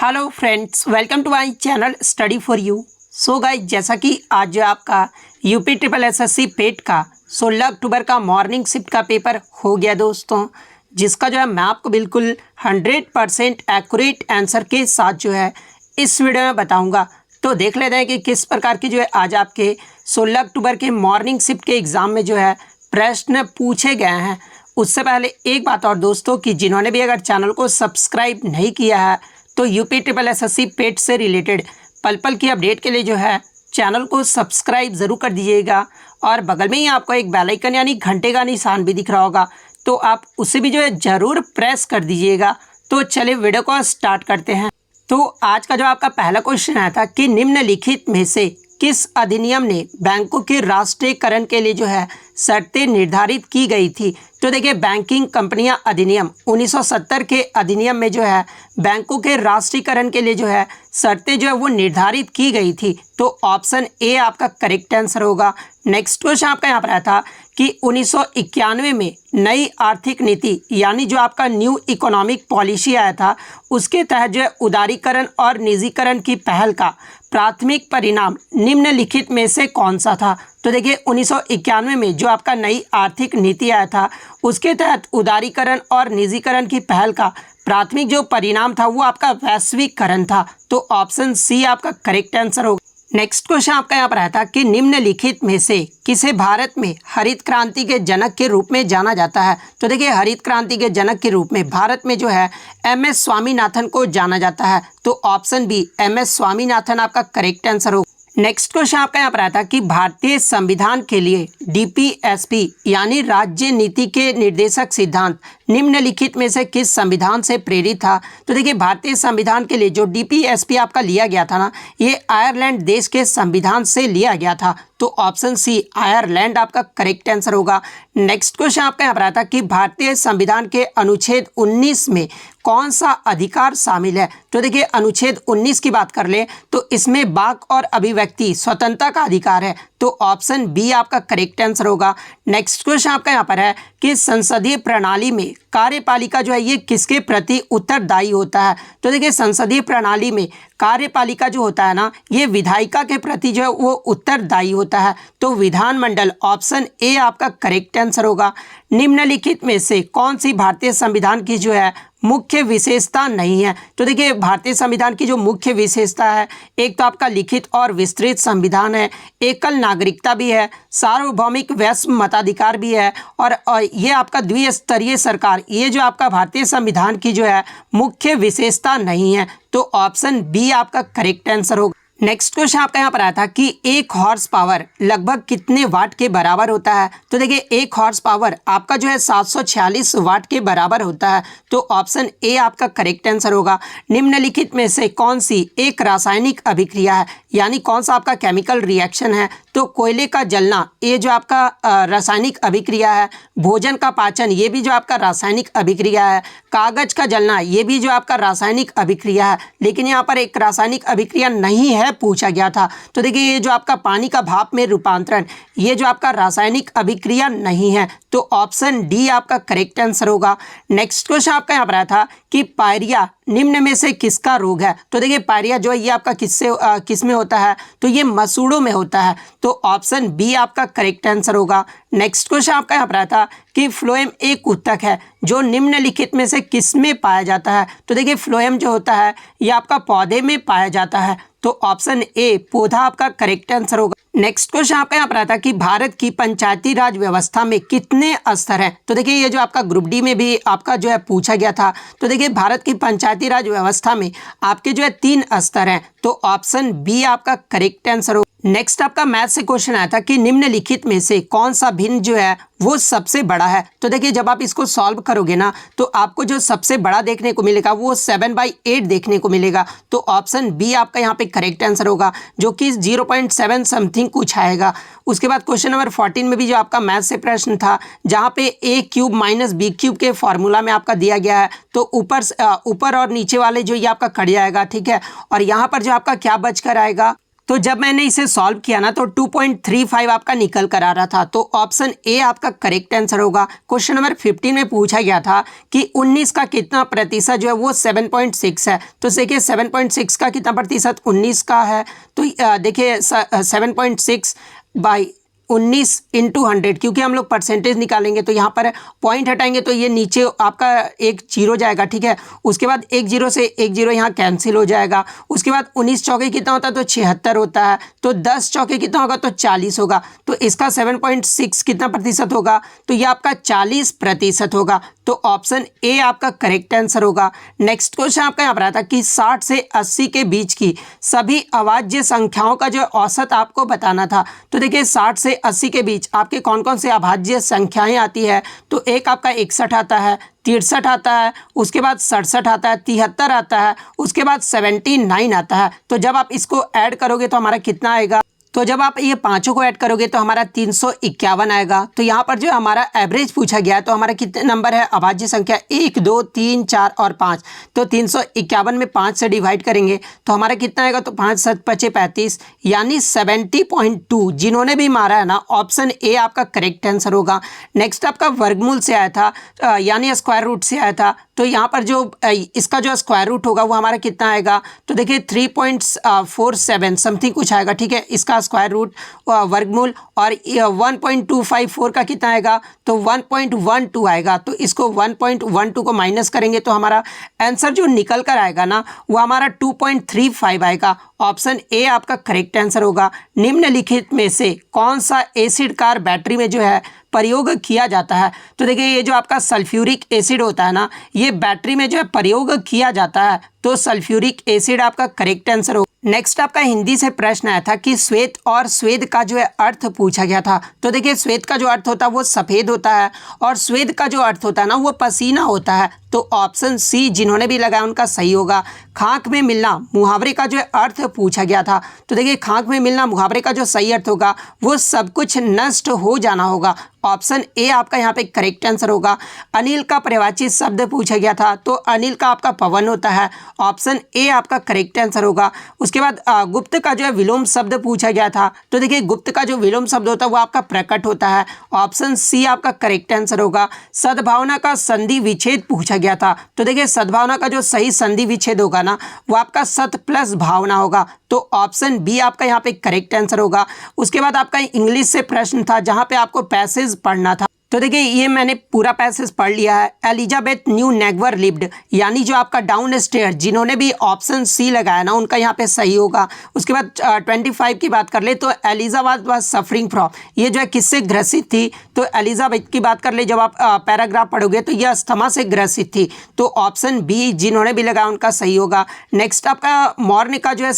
Hello friends, welcome to my channel study for you. So guys, जैसा कि आज जो आपका यूपी ट्रिपल एसएससी पेट का 16 अक्टूबर का मॉर्निंग शिफ्ट का पेपर हो गया दोस्तों, जिसका जो है मैं आपको बिल्कुल 100% एक्यूरेट आंसर के साथ जो है इस वीडियो में बताऊंगा। तो देख लेते हैं कि किस प्रकार की जो है आज आपके 16 अक्टूबर के मॉर्निंग शिफ्ट के एग्ज़ाम में जो है प्रश्न पूछे गए हैं। उससे पहले एक बात और दोस्तों, कि जिन्होंने भी अगर चैनल को सब्सक्राइब नहीं किया है तो यूपी ट्रिपल एसएससी पेट से रिलेटेड पल पल की अपडेट के लिए जो है चैनल को सब्सक्राइब ज़रूर कर दीजिएगा। और बगल में ही आपको एक बेल आइकन यानी घंटे का निशान भी दिख रहा होगा, तो आप उसे भी जो है ज़रूर प्रेस कर दीजिएगा। तो चलिए वीडियो को स्टार्ट करते हैं। तो आज का जो आपका पहला क्वेश्चन आया था कि निम्नलिखित में से किस अधिनियम ने बैंकों के राष्ट्रीयकरण के लिए जो है शर्तें निर्धारित की गई थी। तो देखिए, बैंकिंग कंपनियां अधिनियम 1970 के अधिनियम में जो है बैंकों के राष्ट्रीयकरण के लिए जो है शर्तें जो है वो निर्धारित की गई थी। तो ऑप्शन ए आपका करेक्ट आंसर होगा। नेक्स्ट क्वेश्चन आपका यहाँ पर आया था कि 1991 में नई आर्थिक नीति यानी जो आपका न्यू इकोनॉमिक पॉलिसी आया था, उसके तहत जो है उदारीकरण और निजीकरण की पहल का प्राथमिक परिणाम निम्नलिखित में से कौन सा था। तो देखिए, 1991 में जो आपका नई आर्थिक नीति आया था, उसके तहत उदारीकरण और निजीकरण की पहल का प्राथमिक जो परिणाम था वो आपका वैश्वीकरण था। तो ऑप्शन सी आपका करेक्ट आंसर होगा। नेक्स्ट क्वेश्चन आपका यहाँ पर आया था कि निम्नलिखित में से किसे भारत में हरित क्रांति के जनक के रूप में जाना जाता है। तो देखिए, हरित क्रांति के जनक के रूप में भारत में जो है एम.एस. स्वामीनाथन को जाना जाता है। तो ऑप्शन बी एम.एस. स्वामीनाथन आपका करेक्ट आंसर होगा। नेक्स्ट क्वेश्चन आपका यहाँ पर आया था कि भारतीय संविधान के लिए डीपीएसपी यानी राज्य नीति के निर्देशक सिद्धांत निम्नलिखित में से किस संविधान से प्रेरित था। तो देखिए, भारतीय संविधान के लिए जो डीपीएसपी आपका लिया गया था ना, ये आयरलैंड देश के संविधान से लिया गया था। तो ऑप्शन सी आयरलैंड आपका करेक्ट आंसर होगा। नेक्स्ट क्वेश्चन आपका यहाँ पर आया था कि भारतीय संविधान के अनुच्छेद 19 में कौन सा अधिकार शामिल है। तो देखिए, अनुच्छेद 19 की बात कर ले तो इसमें वाक और अभिव्यक्ति स्वतंत्रता का अधिकार है। तो ऑप्शन बी आपका करेक्ट आंसर होगा। नेक्स्ट क्वेश्चन आपका यहाँ पर है कि संसदीय प्रणाली में कार्यपालिका जो है ये किसके प्रति उत्तरदायी होता है। तो देखिए, संसदीय प्रणाली में कार्यपालिका जो होता है ना, ये विधायिका के प्रति जो है वो उत्तरदायी होता है। तो विधानमंडल ऑप्शन ए आपका करेक्ट आंसर होगा। निम्नलिखित में से कौन सी भारतीय संविधान की जो है मुख्य विशेषता नहीं है। तो देखिए, भारतीय संविधान की जो मुख्य विशेषता है, एक तो आपका लिखित और विस्तृत संविधान है, एकल नागरिकता भी है, सार्वभौमिक वैश्व मताधिकार भी है, और ये आपका द्विस्तरीय सरकार, ये जो आपका भारतीय संविधान की जो है मुख्य विशेषता नहीं है। तो ऑप्शन बी आपका करेक्ट आंसर होगा। नेक्स्ट क्वेश्चन आपका यहाँ पर आया था कि एक हॉर्स पावर लगभग कितने वाट के बराबर होता है। तो देखिए, एक हॉर्स पावर आपका जो है 746 वाट के बराबर होता है। तो ऑप्शन ए आपका करेक्ट आंसर होगा। निम्नलिखित में से कौन सी एक रासायनिक अभिक्रिया है, यानी कौन सा आपका केमिकल रिएक्शन है। तो कोयले का जलना, ये जो आपका रासायनिक अभिक्रिया है। भोजन का पाचन, ये भी जो आपका रासायनिक अभिक्रिया है। कागज का जलना, ये भी जो आपका रासायनिक अभिक्रिया है। लेकिन यहाँ पर एक रासायनिक अभिक्रिया नहीं है पूछा गया था। तो देखिए, ये जो आपका पानी का भाप में रूपांतरण, ये जो आपका रासायनिक अभिक्रिया नहीं है। तो ऑप्शन डी आपका करेक्ट आंसर होगा। नेक्स्ट क्वेश्चन आपका यहाँ पर आया था कि पायरिया निम्न में से किसका रोग है। तो देखिए, पायरिया जो है ये आपका किस में होता है। तो ये मसूड़ों में होता है। तो ऑप्शन बी आपका करेक्ट आंसर होगा। नेक्स्ट क्वेश्चन आपका यहाँ पर आया था कि फ्लोएम एक ऊतक है जो निम्नलिखित में से किस में पाया जाता है। तो देखिए, फ्लोएम जो होता है ये आपका पौधे में पाया जाता है। तो ऑप्शन ए पौधा आपका करेक्ट आंसर होगा। नेक्स्ट क्वेश्चन आपका यहाँ पर आता है कि भारत की पंचायती राज व्यवस्था में कितने स्तर हैं। तो देखिए, ये जो आपका ग्रुप डी में भी आपका जो है पूछा गया था। तो देखिए, भारत की पंचायती राज व्यवस्था में आपके जो है 3 स्तर हैं। तो ऑप्शन बी आपका करेक्ट आंसर होगा। नेक्स्ट आपका मैथ से क्वेश्चन आया था कि निम्नलिखित में से कौन सा भिन्न जो है वो सबसे बड़ा है। तो देखिए, जब आप इसको सॉल्व करोगे ना, तो आपको जो सबसे बड़ा देखने को मिलेगा वो 7/8 देखने को मिलेगा। तो ऑप्शन बी आपका यहाँ पे करेक्ट आंसर होगा, जो कि 0.7 समथिंग कुछ आएगा। उसके बाद क्वेश्चन नंबर 14 में भी जो आपका मैथ से प्रश्न था, जहाँ पे a³ - b³ के फॉर्मूला में आपका दिया गया है। तो ऊपर और नीचे वाले जो ये आपका कट जाएगा, ठीक है। और यहाँ पर जो आपका क्या बचकर आएगा, तो जब मैंने इसे सॉल्व किया ना तो 2.35 आपका निकल कर आ रहा था। तो ऑप्शन ए आपका करेक्ट आंसर होगा। क्वेश्चन नंबर 15 में पूछा गया था कि 19 का कितना प्रतिशत जो है वो 7.6 है। तो देखिए 7.6 का कितना प्रतिशत 19 का है। तो देखिए 7.6 बाई 19 इंटू 100, क्योंकि हम लोग परसेंटेज निकालेंगे तो यहाँ पर पॉइंट हटाएंगे तो ये नीचे आपका एक जीरो जाएगा, ठीक है। उसके बाद एक जीरो से एक जीरो यहाँ कैंसिल हो जाएगा। उसके बाद 19 चौके कितना होता है तो 76 होता है। तो 10 चौके कितना होगा तो 40 होगा। तो इसका 7.6 कितना प्रतिशत होगा तो ये आपका 40% होगा। तो ऑप्शन ए आपका करेक्ट आंसर होगा। नेक्स्ट क्वेश्चन आपका यहाँ पर आता है कि 60 से 80 के बीच की सभी अभाज्य संख्याओं का जो औसत आपको बताना था। तो देखिए 60 से 80 के बीच आपके कौन कौन से अभाज्य संख्याएं आती है। तो एक आपका 61 आता है, 63 आता है, उसके बाद 67 आता है, 73 आता है, उसके बाद 79 आता है। तो जब आप इसको ऐड करोगे तो हमारा कितना आएगा। तो जब आप ये पांचों को ऐड करोगे तो हमारा 351 आएगा। तो यहाँ पर जो हमारा एवरेज पूछा गया है तो हमारा कितने नंबर है अभाज्य संख्या 1, 2, 3, 4 और 5। तो 351 में 5 से डिवाइड करेंगे तो हमारा कितना आएगा तो 5 7 5 35 यानी 70.2। जिन्होंने भी मारा है ना ऑप्शन ए आपका करेक्ट आंसर होगा। नेक्स्ट आपका वर्गमूल से आया था यानी स्क्वायर रूट से आया था। तो यहाँ पर जो इसका जो स्क्वायर रूट होगा वो हमारा कितना आएगा तो देखिए 3.47 समथिंग कुछ आएगा, ठीक है। इसका स्क्वायर रूट वर्गमूल और 1.254 का कितना आएगा तो 1.12 आएगा। तो इसको 1.12 को माइनस करेंगे तो हमारा आंसर जो निकल कर आएगा ना वो हमारा 2.35 आएगा। ऑप्शन ए आपका करेक्ट आंसर होगा। निम्नलिखित में से कौन सा एसिड कार बैटरी में जो है प्रयोग किया जाता है। तो देखिए ये जो आपका सल्फ्यूरिक एसिड होता है ना ये बैटरी में जो है प्रयोग किया जाता है। तो सल्फ्यूरिक एसिड आपका करेक्ट आंसर हो। नेक्स्ट आपका हिंदी से प्रश्न आया था कि श्वेत और स्वेद का जो है अर्थ पूछा गया था। तो देखिए श्वेत का जो अर्थ होता है वो सफ़ेद होता है और स्वेद का जो अर्थ होता है ना वो पसीना होता है। तो ऑप्शन सी जिन्होंने भी लगाया उनका सही होगा। खाक में मिलना मुहावरे का जो है अर्थ पूछा गया था। तो देखिए खाक में मिलना मुहावरे का जो सही अर्थ होगा वो सब कुछ नष्ट हो जाना होगा। ऑप्शन ए आपका यहाँ पे करेक्ट आंसर होगा। अनिल का पर्यायवाची शब्द पूछा गया था। तो अनिल का आपका पवन होता है। ऑप्शन ए आपका करेक्ट आंसर होगा। उसके बाद गुप्त का जो है विलोम शब्द पूछा गया था। तो देखिए गुप्त का जो विलोम शब्द होता है वो आपका प्रकट होता है। ऑप्शन सी आपका करेक्ट आंसर होगा। सद्भावना का संधि विच्छेद पूछा गया था। तो देखिए सद्भावना का जो सही संधि विच्छेद होगा ना वो आपका सत प्लस भावना होगा। तो ऑप्शन बी आपका यहाँ पे करेक्ट आंसर होगा। उसके बाद आपका इंग्लिश से प्रश्न था जहाँ पे आपको पैसेज पढ़ना था। तो देखिए ये मैंने पूरा पैसेज पढ़ लिया है। एलिजाबेथ न्यू नेवर लिव्ड यानी जो आपका डाउन स्टेयर जिन्होंने भी ऑप्शन सी लगाया ना उनका यहाँ पे सही होगा। उसके बाद 25 की बात कर ले तो एलिजाबेथ वाज सफरिंग फ्रॉम, ये जो है किससे ग्रसित थी। तो एलिजाबेथ की बात कर ले जब आप पैराग्राफ पढ़ोगे तो ये अस्थमा से ग्रसित थी। तो ऑप्शन बी जिन्होंने भी लगाया उनका सही होगा। नेक्स्ट आपका मॉर्न का जो है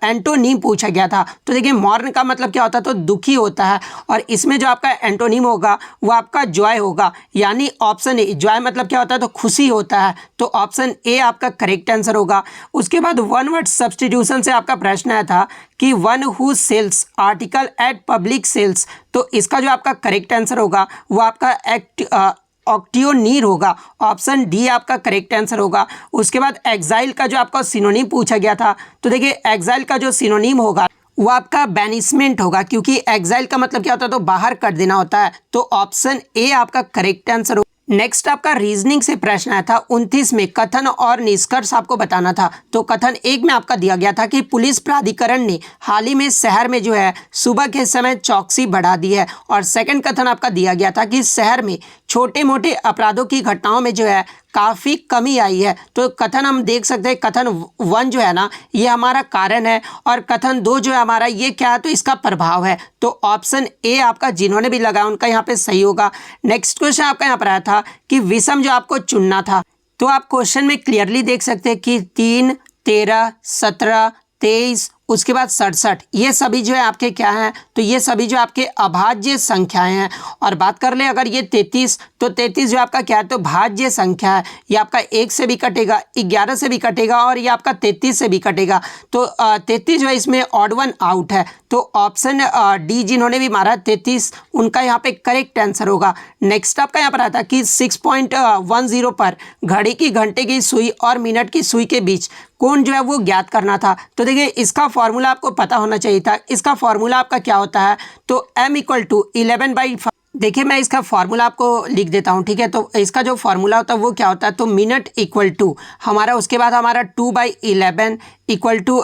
एंटोनीम पूछा गया था। तो देखिए मॉर्न का मतलब क्या होता है तो दुखी होता है और इसमें जो आपका एंटोनीम होगा वो आपका जॉय होगा। यानी ऑप्शन ए जॉय मतलब क्या होता है तो खुशी होता है। तो ऑप्शन ए आपका करेक्ट आंसर होगा। उसके बाद वन वर्ड सब्स्टिट्यूशन से आपका प्रश्न आया था कि one who sells article at public sales. तो इसका जो आपका करेक्ट आंसर होगा वो आपका ऑक्टियोनीर होगा। ऑप्शन डी आपका करेक्ट आंसर होगा। उसके बाद एग्जाइल का जो आपका सिनोनिम पूछा गया था। तो देखिए एग्जाइल का जो सिनोनिम होगा वो आपका बैनिसमेंट होगा, क्योंकि एग्जाइल का मतलब क्या होता है तो बाहर कर देना होता है। तो ऑप्शन ए आपका करेक्ट आंसर होगा। नेक्स्ट आपका रीजनिंग से प्रश्न आया था 29 में कथन और निष्कर्ष आपको बताना था। तो कथन एक में आपका दिया गया था कि पुलिस प्राधिकरण ने हाल ही में शहर में जो है सुबह के समय चौकसी बढ़ा दी है। और सेकंड कथन आपका दिया गया था कि शहर में छोटे मोटे अपराधों की घटनाओं में जो है काफ़ी कमी आई है। तो कथन हम देख सकते हैं कथन 1 जो है ना ये हमारा कारण है और कथन 2 जो है हमारा ये क्या है तो इसका प्रभाव है। तो ऑप्शन ए आपका जिन्होंने भी लगाया उनका यहाँ पे सही होगा। नेक्स्ट क्वेश्चन आपका यहाँ पर आया था कि विषम जो आपको चुनना था। तो आप क्वेश्चन में क्लियरली देख सकते हैं कि 3, 13, 17, 23 उसके बाद 67 ये सभी जो है आपके क्या हैं तो ये सभी जो आपके अभाज्य संख्याएं हैं। और बात कर ले अगर ये 33 तो 33 जो आपका क्या है तो भाज्य संख्या है। ये आपका 1 से भी कटेगा, 11 से भी कटेगा और ये आपका 33 से भी कटेगा। तो 33 जो है इसमें ऑड वन आउट है। तो ऑप्शन डी जिन्होंने भी मारा 33 उनका यहाँ पे करेक्ट आंसर होगा। नेक्स्ट आपका यहाँ पर आता है कि 6.10 पर घड़ी की घंटे की सुई और मिनट की सुई के बीच कोण जो है वो ज्ञात करना था। तो देखिए इसका फॉर्मूला आपको पता होना चाहिए था। इसका फॉर्मूला आपका क्या होता है, तो m = 11/5। देखिए मैं इसका फार्मूला आपको लिख देता हूँ, ठीक है। तो इसका जो फार्मूला होता है वो क्या होता है, तो मिनट इक्वल टू हमारा, उसके बाद हमारा 2/11 इक्वल टू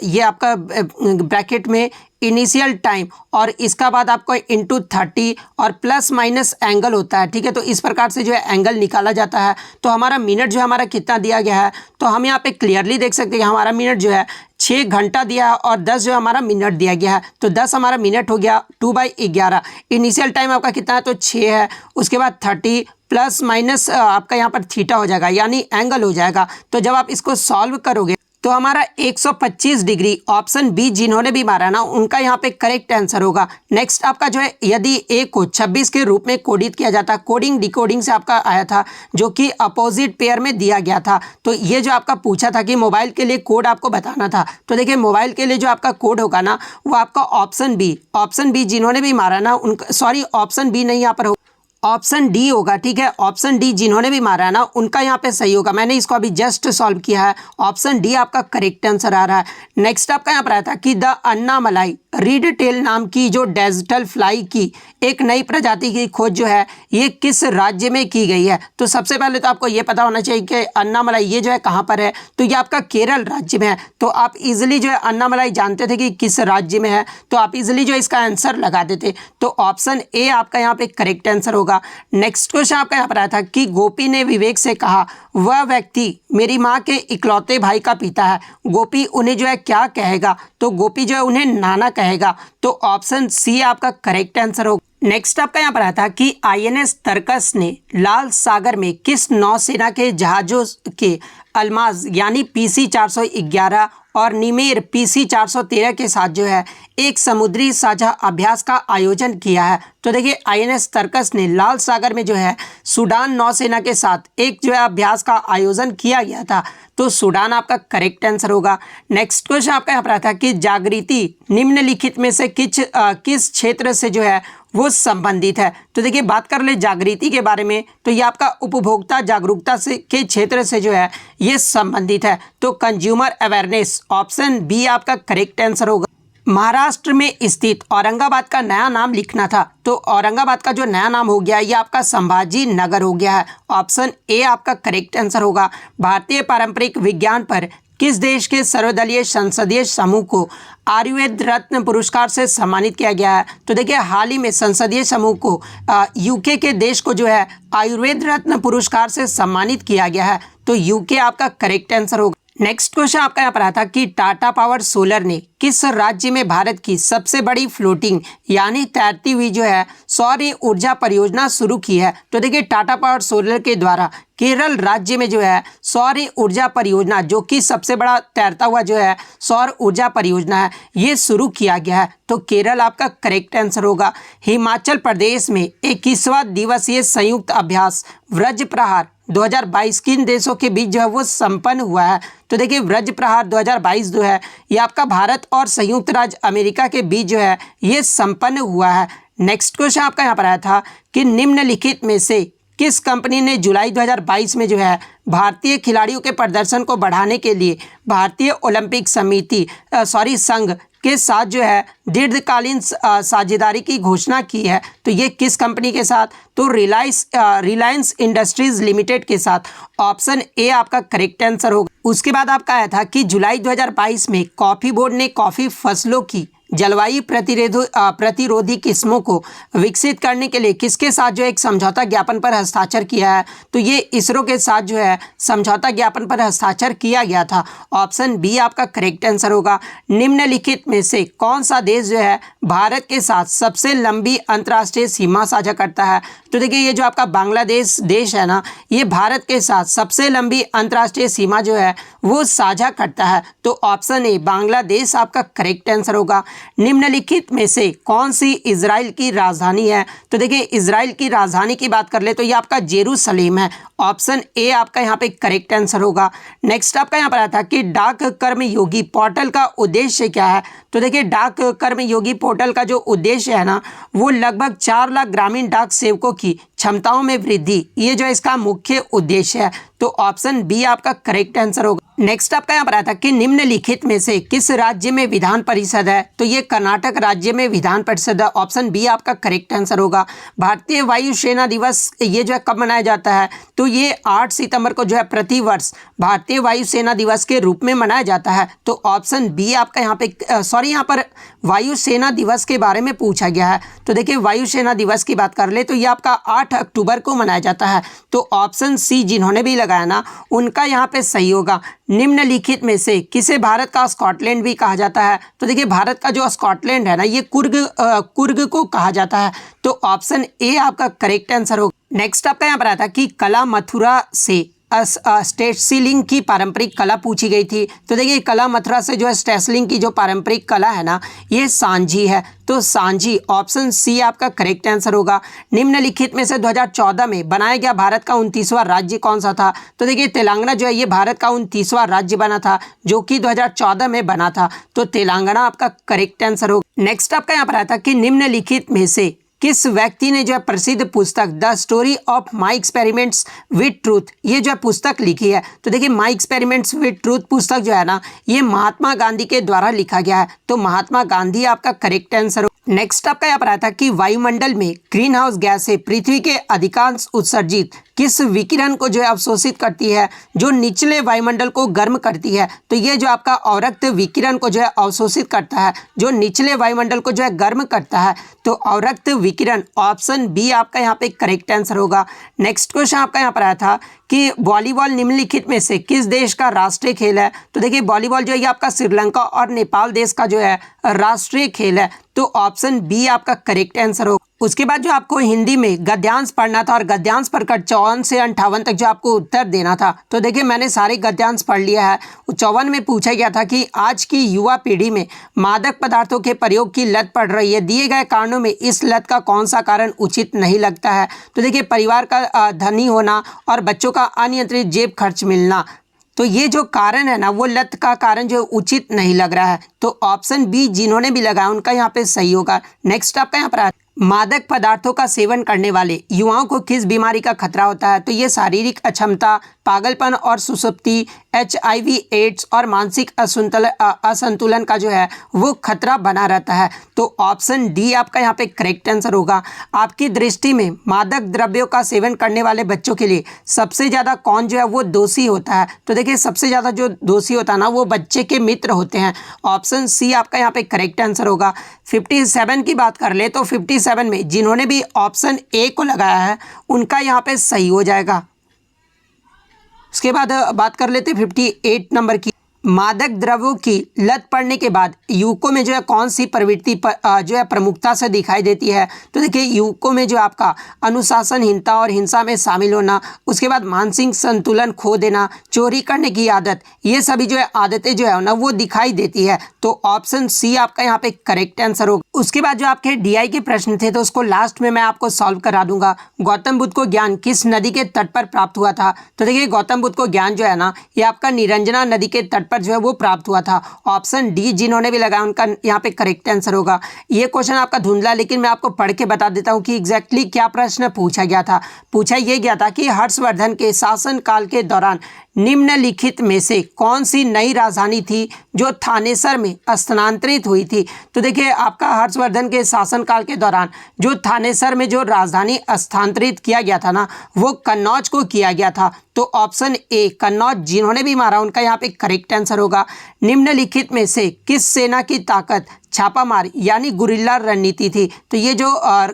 ये आपका ब्रैकेट में इनिशियल टाइम और इसका बाद आपको इंटू 30 और प्लस माइनस एंगल होता है, ठीक है। तो इस प्रकार से जो है एंगल निकाला जाता है। तो हमारा मिनट जो है हमारा कितना दिया गया है, तो हम यहाँ पे क्लियरली देख सकते हैं कि हमारा मिनट जो है 6 घंटा दिया है और 10 जो हमारा मिनट दिया गया है। तो 10 हमारा मिनट हो गया 2/11। इनिशियल टाइम आपका कितना है, तो 6 है। उसके बाद 30 प्लस माइनस आपका यहाँ पर थीटा हो जाएगा, यानी एंगल हो जाएगा। तो जब आप इसको सॉल्व करोगे तो हमारा 125 डिग्री, ऑप्शन बी जिन्होंने भी मारा ना उनका यहाँ पे करेक्ट आंसर होगा। नेक्स्ट आपका जो है, यदि ए को 26 के रूप में कोडित किया जाता, कोडिंग डिकोडिंग से आपका आया था जो कि अपोजिट पेयर में दिया गया था। तो ये जो आपका पूछा था कि मोबाइल के लिए कोड आपको बताना था, तो देखिए मोबाइल के लिए जो आपका कोड होगा ना वो आपका ऑप्शन बी जिन्होंने भी मारा ना उनका, सॉरी ऑप्शन बी नहीं यहाँ पर हो, ऑप्शन डी होगा, ठीक है। ऑप्शन डी जिन्होंने भी मारा है ना उनका यहाँ पे सही होगा। मैंने इसको अभी जस्ट सॉल्व किया है, ऑप्शन डी आपका करेक्ट आंसर आ रहा है। नेक्स्ट आपका यहाँ पर आया था कि द अन्नामलाई रीड टेल नाम की जो डेजर्ट फ्लाई की एक नई प्रजाति की खोज जो है ये किस राज्य में की गई है। तो सबसे पहले तो आपको ये पता होना चाहिए कि अन्नामलाई ये जो है कहाँ पर है, तो ये आपका केरल राज्य में है। तो आप इजीली जो है अन्नामलाई जानते थे कि किस राज्य में है, तो आप इजीली जो इसका आंसर लगा देते। तो ऑप्शन ए आपका यहाँ पे करेक्ट आंसर होगा। नेक्स्ट क्वेश्चन आपका यहाँ पर आया था कि गोपी ने विवेक से कहा वह व्यक्ति मेरी माँ के इकलौते भाई का पिता है, गोपी उन्हें जो है क्या कहेगा, तो गोपी जो है उन्हें नाना कहेगा। तो ऑप्शन सी आपका करेक्ट आंसर होगा। नेक्स्ट आपका यहाँ पर आया था कि आईएनएस तरकस ने लाल सागर में किस नौसेना के जहाज़ों के अल्माज यानी PC 411 और निमेर PC 413 के साथ जो है एक समुद्री साझा अभ्यास का आयोजन किया है। तो देखिए आईएनएस तरकस ने लाल सागर में जो है सूडान नौसेना के साथ एक जो है अभ्यास का आयोजन किया गया था। तो सूडान आपका करेक्ट आंसर होगा। नेक्स्ट क्वेश्चन आपका यहाँ पर आता है कि जागृति निम्नलिखित में से किस क्षेत्र से जो है वो संबंधित है। तो देखिए बात कर ले जागृति के बारे में, तो ये आपका उपभोक्ता जागरूकता से के क्षेत्र से जो है ये संबंधित है। तो कंज्यूमर अवेयरनेस, ऑप्शन बी आपका करेक्ट आंसर होगा। महाराष्ट्र में स्थित औरंगाबाद का नया नाम लिखना था, तो औरंगाबाद का जो नया नाम हो गया ये आपका संभाजी नगर हो गया है। ऑप्शन ए आपका करेक्ट आंसर होगा। भारतीय पारंपरिक विज्ञान पर किस देश के सर्वदलीय संसदीय समूह को आयुर्वेद रत्न पुरस्कार से सम्मानित किया गया है। तो देखिए हाल ही में संसदीय समूह को यूके के देश को जो है आयुर्वेद रत्न पुरस्कार से सम्मानित किया गया है। तो यूके आपका करेक्ट आंसर होगा। नेक्स्ट क्वेश्चन आपका यहाँ पर आता है कि टाटा पावर सोलर ने किस राज्य में भारत की सबसे बड़ी फ्लोटिंग यानी तैरती हुई जो है सौर ऊर्जा परियोजना शुरू की है। तो देखिए टाटा पावर सोलर के द्वारा केरल राज्य में जो है सौर ऊर्जा परियोजना, जो कि सबसे बड़ा तैरता हुआ जो है सौर ऊर्जा परियोजना है, ये शुरू किया गया है। तो केरल आपका करेक्ट आंसर होगा। हिमाचल प्रदेश में 21वां दिवसीय संयुक्त अभ्यास व्रज प्रहार 2022 किन देशों के बीच जो है वो संपन्न हुआ है। तो देखिए व्रज प्रहार 2022 जो है ये आपका भारत और संयुक्त राज्य अमेरिका के बीच जो है ये संपन्न हुआ है। नेक्स्ट क्वेश्चन आपका यहाँ पर आया था कि निम्नलिखित में से किस कंपनी ने जुलाई 2022 में जो है भारतीय खिलाड़ियों के प्रदर्शन को बढ़ाने के लिए भारतीय ओलंपिक समिति संघ के साथ जो है दीर्घकालीन साझेदारी की घोषणा की है। तो ये किस कंपनी के साथ, तो रिलायंस इंडस्ट्रीज लिमिटेड के साथ। ऑप्शन ए आपका करेक्ट आंसर होगा। उसके बाद आपका आया था कि जुलाई 2022 में कॉफ़ी बोर्ड ने कॉफ़ी फसलों की जलवायु प्रतिरोधी किस्मों को विकसित करने के लिए किसके साथ जो एक समझौता ज्ञापन पर हस्ताक्षर किया है। तो ये इसरो के साथ जो है समझौता ज्ञापन पर हस्ताक्षर किया गया था। ऑप्शन बी आपका करेक्ट आंसर होगा। निम्नलिखित में से कौन सा देश जो है भारत के साथ सबसे लंबी अंतर्राष्ट्रीय सीमा साझा करता है। तो देखिए ये जो आपका बांग्लादेश देश है ना, ये भारत के साथ सबसे लंबी अंतर्राष्ट्रीय सीमा जो है वो साझा करता है। तो ऑप्शन ए बांग्लादेश आपका करेक्ट आंसर होगा। निम्नलिखित में से कौन सी इजराइल की राजधानी है। तो देखिए इजराइल की राजधानी की बात कर ले तो ये आपका जेरूसलेम है। ऑप्शन ए आपका यहाँ पे करेक्ट आंसर होगा। नेक्स्ट आपका यहाँ पर आता है कि डाक कर्मयोगी पोर्टल का उद्देश्य क्या है। तो देखिए डाक कर्मयोगी पोर्टल का जो उद्देश्य है ना वो लगभग 4 लाख ग्रामीण डाक सेवकों की क्षमताओं में वृद्धि, ये जो इसका मुख्य उद्देश्य है। तो ऑप्शन बी आपका करेक्ट आंसर होगा। नेक्स्ट आपका यहाँ पर आता है कि निम्नलिखित में से किस राज्य में विधान परिषद है? तो ये कर्नाटक राज्य में विधान परिषद है। ऑप्शन बी आपका करेक्ट आंसर होगा। भारतीय वायुसेना दिवस ये जो है कब मनाया जाता है? तो ये 8 सितंबर को जो है प्रतिवर्ष भारतीय वायुसेना दिवस के रूप में मनाया जाता है। तो ऑप्शन बी आपका यहाँ पे यहाँ पर वायुसेना दिवस के बारे में पूछा गया है। तो देखिए वायुसेना दिवस की बात कर ले तो ये आपका 8 अक्टूबर को मनाया जाता है। तो ऑप्शन सी जिन्होंने भी लगाया ना उनका यहाँ पे सही होगा। निम्नलिखित में से किसे भारत का स्कॉटलैंड भी कहा जाता है? तो देखिए भारत का जो स्कॉटलैंड है ना ये कुर्ग को कहा जाता है। तो ऑप्शन ए आपका करेक्ट आंसर होगा। नेक्स्ट आपका यहाँ पर आता है कि कला मथुरा से स्टेटसिलिंग की पारंपरिक कला पूछी गई थी। तो देखिए कला मथुरा से जो है स्टेटसिलिंग की जो पारंपरिक कला है ना ये सांझी है। तो सांझी ऑप्शन सी आपका करेक्ट आंसर होगा। निम्नलिखित में से 2014 में बनाया गया भारत का 29वां राज्य कौन सा था? तो देखिए तेलंगाना जो है ये भारत का 29वां राज्य बना था जो कि 2014 में बना था। तो तेलंगाना आपका करेक्ट आंसर होगा। नेक्स्ट आपका यहाँ पर आता है कि निम्नलिखित में से किस व्यक्ति ने जो है प्रसिद्ध पुस्तक the story of my experiments with truth ये जो है पुस्तक लिखी है? तो देखिए माई एक्सपेरिमेंट्स विद ट्रूथ पुस्तक जो है ना ये महात्मा गांधी के द्वारा लिखा गया है। तो महात्मा गांधी आपका करेक्ट आंसर। नेक्स्ट आपका यहाँ पर आता है कि वायुमंडल में ग्रीन हाउस गैस से पृथ्वी के अधिकांश उत्सर्जित किस विकिरण को जो है अवशोषित करती है जो निचले वायुमंडल को गर्म करती है? तो ये जो आपका अवरक्त विकिरण को जो है अवशोषित करता है जो निचले वायुमंडल को जो है गर्म करता है। तो अवरक्त विकिरण ऑप्शन बी आपका यहाँ पे करेक्ट आंसर होगा। नेक्स्ट क्वेश्चन आपका यहाँ पर आया था कि वॉलीबॉल निम्नलिखित में से किस देश का राष्ट्रीय खेल है? तो देखिए वॉलीबॉल जो है आपका श्रीलंका और नेपाल देश का जो है राष्ट्रीय खेल है। तो ऑप्शन बी आपका करेक्ट आंसर होगा। उसके बाद जो आपको हिंदी में गद्यांश पढ़ना था और गद्यांश पढ़कर 54 से 58 तक जो आपको उत्तर देना था। तो देखिए मैंने सारे गद्यांश पढ़ लिया है। 54 में पूछा गया था कि आज की युवा पीढ़ी में मादक पदार्थों के प्रयोग की लत पड़ रही है, दिए गए कारणों में इस लत का कौन सा कारण उचित नहीं लगता है? तो देखिए परिवार का धनी होना और बच्चों का अनियंत्रित जेब खर्च मिलना। तो ये जो कारण है ना वो लत का कारण जो उचित नहीं लग रहा है। तो ऑप्शन बी जिन्होंने भी लगाया उनका यहाँ पे सही होगा। नेक्स्ट आपका यहाँ पर मादक पदार्थों का सेवन करने वाले युवाओं को किस बीमारी का खतरा होता है? तो ये शारीरिक अक्षमता, पागलपन और सुसुप्ति, HIV एड्स और मानसिक असंतुलन का जो है वो खतरा बना रहता है। तो ऑप्शन डी आपका यहाँ पे करेक्ट आंसर होगा। आपकी दृष्टि में मादक द्रव्यों का सेवन करने वाले बच्चों के लिए सबसे ज़्यादा कौन जो है वो दोषी होता है? तो देखिए सबसे ज़्यादा जो दोषी होता है ना वो बच्चे के मित्र होते हैं। ऑप्शन सी आपका यहाँ पे करेक्ट आंसर होगा। 57 की बात कर ले तो 57 में जिन्होंने भी ऑप्शन ए को लगाया है उनका यहाँ पे सही हो जाएगा। उसके बाद बात कर लेते 58 नंबर की। मादक द्रव्यों की लत पड़ने के बाद युवकों में जो है कौन सी प्रवृत्ति जो है प्रमुखता से दिखाई देती है? तो देखिए युवकों में जो आपका अनुशासनहीनता और हिंसा में शामिल होना, उसके बाद मानसिक संतुलन खो देना, चोरी करने की आदत, ये सभी जो है आदतें जो है ना वो दिखाई देती है। तो ऑप्शन सी आपका यहाँ पे करेक्ट आंसर होगा। उसके बाद जो आपके DI के प्रश्न थे तो उसको लास्ट में मैं आपको सॉल्व करा दूंगा। गौतम बुद्ध को ज्ञान किस नदी के तट पर प्राप्त हुआ था? तो देखिए गौतम बुद्ध को ज्ञान जो है ना ये आपका निरंजना नदी के तट पर जो है वो प्राप्त हुआ था। ऑप्शन डी जिन्होंने भी लगाया उनका यहाँ पे करेक्ट आंसर होगा। ये क्वेश्चन आपका धुंधला लेकिन मैं आपको पढ़ के बता देता हूँ कि एग्जैक्टली क्या प्रश्न पूछा गया था। पूछा ये गया था कि हर्षवर्धन के शासनकाल के दौरान निम्नलिखित में से कौन सी नई राजधानी थी जो थानेसर में स्थानांतरित हुई थी? तो देखिए आपका हर्षवर्धन के शासनकाल के दौरान जो थानेसर में जो राजधानी स्थानांतरित किया गया था ना वो कन्नौज को किया गया था। तो ऑप्शन ए कन्नौज जिन्होंने भी मारा उनका यहाँ पे करेक्ट आंसर होगा। निम्नलिखित में से किस सेना की ताकत छापामार यानी गुरिल्ला रणनीति थी? तो ये जो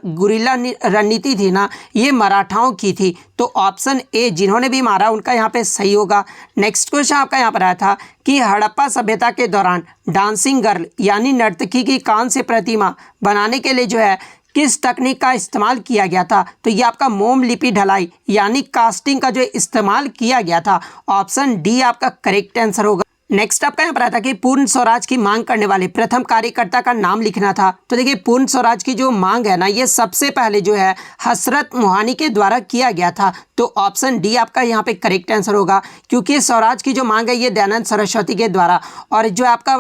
गुरिल्ला रणनीति थी ना ये मराठाओं की थी। तो ऑप्शन ए जिन्होंने भी मारा उनका यहाँ पे सही होगा। नेक्स्ट क्वेश्चन आपका यहाँ पर आया था कि हड़प्पा सभ्यता के दौरान डांसिंग गर्ल यानी नर्तकी की कांस्य से प्रतिमा बनाने के लिए जो है किस तकनीक का इस्तेमाल किया गया था? तो ये आपका मोम लिपि ढलाई यानी कास्टिंग का जो इस्तेमाल किया गया था। ऑप्शन डी आपका करेक्ट आंसर होगा। नेक्स्ट आपका यहाँ पर आता है कि पूर्ण स्वराज की मांग करने वाले प्रथम कार्यकर्ता का नाम लिखना था। तो देखिए पूर्ण स्वराज की जो मांग है ना ये सबसे पहले जो है हसरत मोहानी के द्वारा किया गया था। तो ऑप्शन डी आपका यहाँ पे करेक्ट आंसर होगा क्योंकि स्वराज की जो मांग है ये दयानंद सरस्वती के द्वारा और जो आपका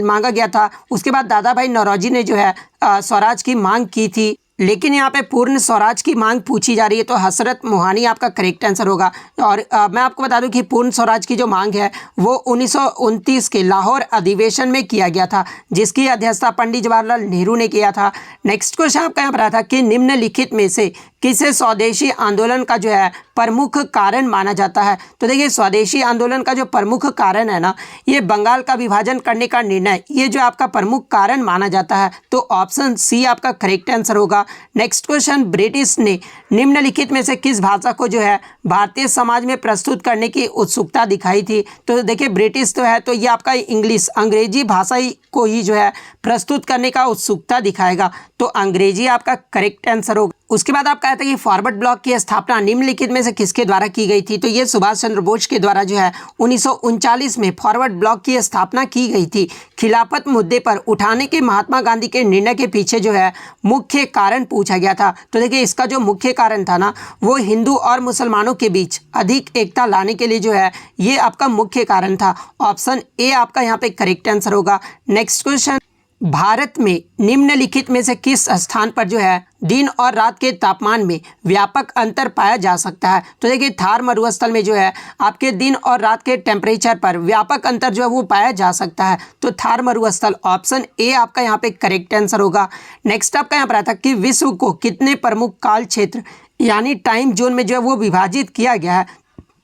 मांगा गया था। उसके बाद दादा भाई नौरोजी ने जो है स्वराज की मांग की थी। लेकिन यहाँ पे पूर्ण स्वराज की मांग पूछी जा रही है, तो हसरत मोहानी आपका करेक्ट आंसर होगा। और मैं आपको बता दूं कि पूर्ण स्वराज की जो मांग है वो 1929 के लाहौर अधिवेशन में किया गया था, जिसकी अध्यक्षता पंडित जवाहरलाल नेहरू ने किया था। नेक्स्ट क्वेश्चन आपका यहाँ पर आया था कि निम्नलिखित में से किसे स्वदेशी आंदोलन का जो है प्रमुख कारण माना जाता है। तो देखिए स्वदेशी आंदोलन का जो प्रमुख कारण है ना, ये बंगाल का विभाजन करने का निर्णय, ये जो आपका प्रमुख कारण माना जाता है। तो ऑप्शन सी आपका करेक्ट आंसर होगा। नेक्स्ट क्वेश्चन, ब्रिटिश ने निम्नलिखित में से किस भाषा को जो है भारतीय समाज में प्रस्तुत करने की उत्सुकता दिखाई थी। तो देखिए ब्रिटिश तो है, तो ये आपका इंग्लिश अंग्रेजी भाषा को ही जो है प्रस्तुत करने का उत्सुकता दिखाएगा, तो अंग्रेजी आपका करेक्ट आंसर होगा। उसके बाद आप कहते हैं कि फॉरवर्ड ब्लॉक की स्थापना निम्नलिखित में से किसके द्वारा की गई थी। तो ये सुभाष चंद्र बोस के द्वारा जो है 1939 में फॉरवर्ड ब्लॉक की स्थापना की गई थी। खिलाफत मुद्दे पर उठाने के महात्मा गांधी के निर्णय के पीछे जो है मुख्य कारण पूछा गया था। तो देखिए इसका जो मुख्य कारण था ना, वो हिंदू और मुसलमानों के बीच अधिक एकता लाने के लिए जो है ये आपका मुख्य कारण था। ऑप्शन ए आपका यहाँ पे करेक्ट आंसर होगा। नेक्स्ट क्वेश्चन, भारत में निम्नलिखित में से किस स्थान पर जो है दिन और रात के तापमान में व्यापक अंतर पाया जा सकता है। तो देखिए थार मरुस्थल में जो है आपके दिन और रात के टेम्परेचर पर व्यापक अंतर जो है वो पाया जा सकता है। तो थार मरुस्थल ऑप्शन ए आपका यहाँ पे करेक्ट आंसर होगा। नेक्स्ट आपका यहाँ पर आता है कि विश्व को कितने प्रमुख काल क्षेत्र यानी टाइम जोन में जो है वो विभाजित किया गया है।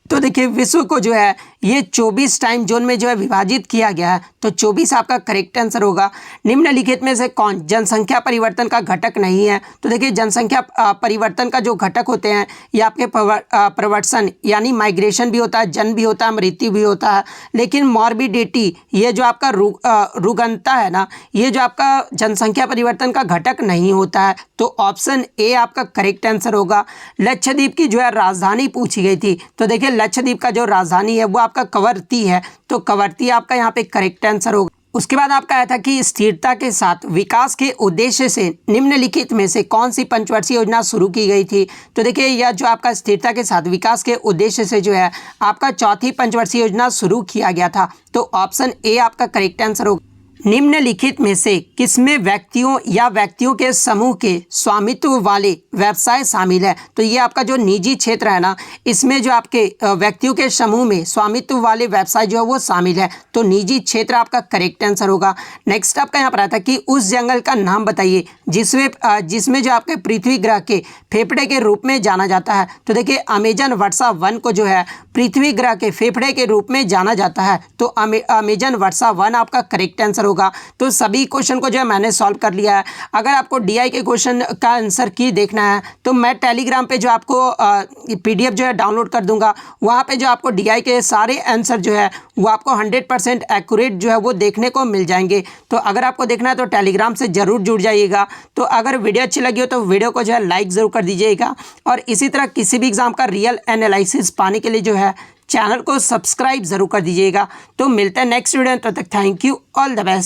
तो देखिए विश्व को जो है ये 24 टाइम जोन में जो है विभाजित किया गया है, तो 24 आपका करेक्ट आंसर होगा। निम्नलिखित में से कौन जनसंख्या परिवर्तन का घटक नहीं है। तो देखिए जनसंख्या परिवर्तन का जो घटक होते हैं ये आपके प्रवर्सन यानी माइग्रेशन भी होता है, जन्म भी होता है, मृत्यु भी होता है, लेकिन मॉर्बिडिटी ये जो आपका रुग्णता है ना, ये जो आपका जनसंख्या परिवर्तन का घटक नहीं होता है। तो ऑप्शन ए आपका करेक्ट आंसर होगा। लक्षद्वीप की जो है राजधानी पूछी गई थी। तो देखिए लक्षद्वीप का जो राजधानी है वो आपका कवरत्ती है, तो कवरत्ती आपका यहाँ पे करेक्ट आंसर होगा। उसके बाद आपका आया था कि स्थिरता के साथ विकास के उद्देश्य से निम्नलिखित में से कौन सी पंचवर्षीय योजना शुरू की गई थी। तो देखिए यह जो आपका स्थिरता के साथ विकास के उद्देश्य से जो है आपका चौथी पंचवर्षीय योजना शुरू किया गया था। तो ऑप्शन ए आपका करेक्ट आंसर होगा। निम्नलिखित में से किसमें व्यक्तियों या व्यक्तियों के समूह के स्वामित्व वाले व्यवसाय शामिल है। तो ये आपका जो निजी क्षेत्र है ना, इसमें जो आपके व्यक्तियों के समूह में स्वामित्व वाले व्यवसाय जो है वो शामिल है, तो निजी क्षेत्र आपका करेक्ट आंसर होगा। नेक्स्ट आपका यहाँ पर आता है कि उस जंगल का नाम बताइए जिसमें जो आपके पृथ्वी ग्रह के फेफड़े के रूप में जाना जाता है। तो देखिए अमेजन वर्षा वन को जो है पृथ्वी ग्रह के फेफड़े के रूप में जाना जाता है, तो अमेजन वर्षा वन आपका करेक्ट आंसर होगा। तो सभी क्वेश्चन को जो है मैंने सॉल्व कर लिया है। अगर आपको डीआई के क्वेश्चन का आंसर की देखना है तो मैं टेलीग्राम पे जो आपको पीडीएफ जो है डाउनलोड कर दूंगा, वहाँ पे जो आपको डीआई के सारे आंसर जो है वो आपको 100% एक्यूरेट जो है वो देखने को मिल जाएंगे। तो अगर आपको देखना है तो टेलीग्राम से ज़रूर जुड़ जाइएगा। तो अगर वीडियो अच्छी लगी हो तो वीडियो को जो है लाइक ज़रूर कर दीजिएगा, और इसी तरह किसी भी एग्ज़ाम का रियल एनालिसिस पाने के लिए जो है चैनल को सब्सक्राइब ज़रूर कर दीजिएगा। तो मिलते हैं नेक्स्ट वीडियो में, तब तक thank you, all the best.